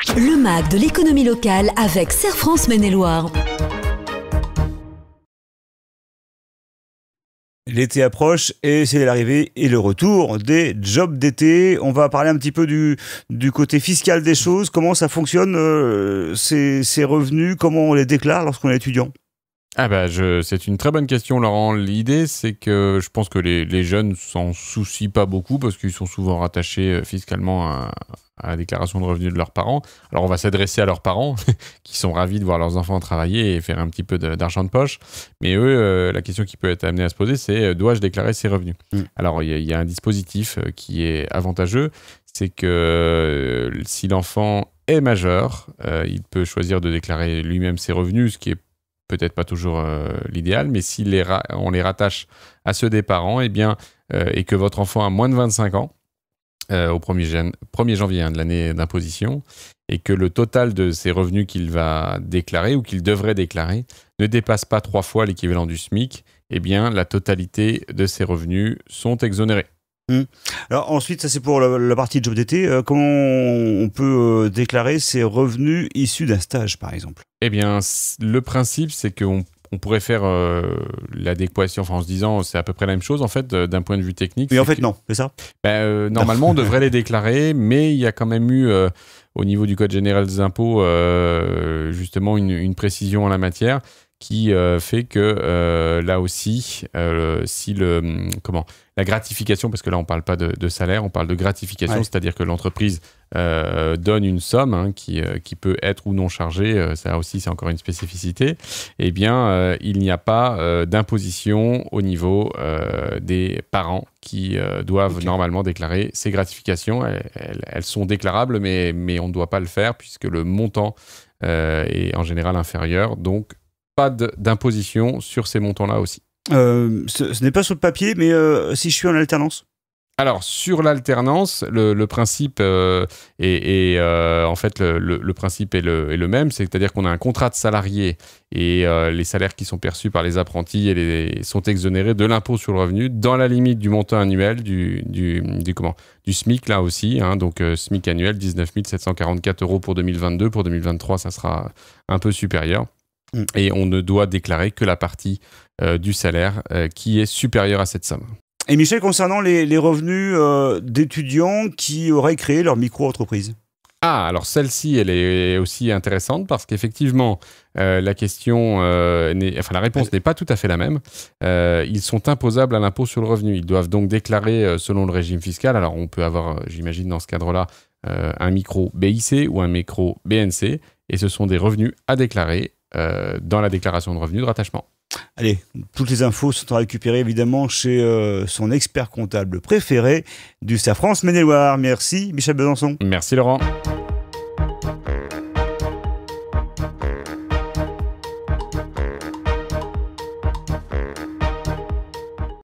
Le MAG de l'économie locale avec Serre France Maine-et-Loire. L'été approche et c'est l'arrivée et le retour des jobs d'été. On va parler un petit peu du côté fiscal des choses. Comment ça fonctionne, ces revenus? Comment on les déclare lorsqu'on est étudiant? C'est une très bonne question, Laurent. L'idée, c'est que je pense que les jeunes s'en soucient pas beaucoup parce qu'ils sont souvent rattachés fiscalement à la déclaration de revenus de leurs parents. Alors, on va s'adresser à leurs parents qui sont ravis de voir leurs enfants travailler et faire un petit peu d'argent de poche. Mais eux, la question qui peut être amenée à se poser, c'est dois-je déclarer ces revenus? Alors, il y a un dispositif qui est avantageux. C'est que si l'enfant est majeur, il peut choisir de déclarer lui-même ses revenus, ce qui est peut-être pas toujours l'idéal, mais si on les rattache à ceux des parents, et que votre enfant a moins de 25 ans, au 1er janvier de l'année d'imposition, et que le total de ses revenus qu'il va déclarer ou qu'il devrait déclarer ne dépasse pas 3 fois l'équivalent du SMIC, la totalité de ses revenus sont exonérés. Alors ensuite, ça c'est pour la partie job d'été. Comment on peut déclarer ses revenus issus d'un stage, par exemple? Le principe, c'est qu'on pourrait faire l'adéquation, en se disant c'est à peu près la même chose, en fait, d'un point de vue technique. Mais en fait, non, c'est ça? Normalement, on devrait les déclarer, mais il y a quand même eu, au niveau du Code général des impôts, justement une précision en la matière qui fait que là aussi, si la gratification, parce que là on ne parle pas de salaire, on parle de gratification, c'est-à-dire que l'entreprise donne une somme qui peut être ou non chargée, ça aussi c'est encore une spécificité, il n'y a pas d'imposition au niveau des parents qui doivent normalement déclarer ces gratifications. Elles sont déclarables, mais on ne doit pas le faire puisque le montant est en général inférieur, donc pas d'imposition sur ces montants-là aussi. Ce n'est pas sur le papier, mais si je suis en alternance? Alors, sur l'alternance, le principe le principe est le même, c'est-à-dire qu'on a un contrat de salarié et les salaires qui sont perçus par les apprentis sont exonérés de l'impôt sur le revenu dans la limite du montant annuel du SMIC là aussi, donc SMIC annuel 19 744 € pour 2022, pour 2023 ça sera un peu supérieur. Et on ne doit déclarer que la partie du salaire qui est supérieure à cette somme. Et Michel, concernant les revenus d'étudiants qui auraient créé leur micro-entreprise? Alors celle-ci, elle est aussi intéressante parce qu'effectivement, la réponse n'est pas tout à fait la même. Ils sont imposables à l'impôt sur le revenu. Ils doivent donc déclarer selon le régime fiscal. Alors on peut avoir, j'imagine dans ce cadre-là, un micro BIC ou un micro BNC. Et ce sont des revenus à déclarer dans la déclaration de revenus de rattachement. Allez, toutes les infos sont à récupérer évidemment chez son expert comptable préféré du Serre France Maine-et-Loire. Merci Michel Besançon. Merci Laurent.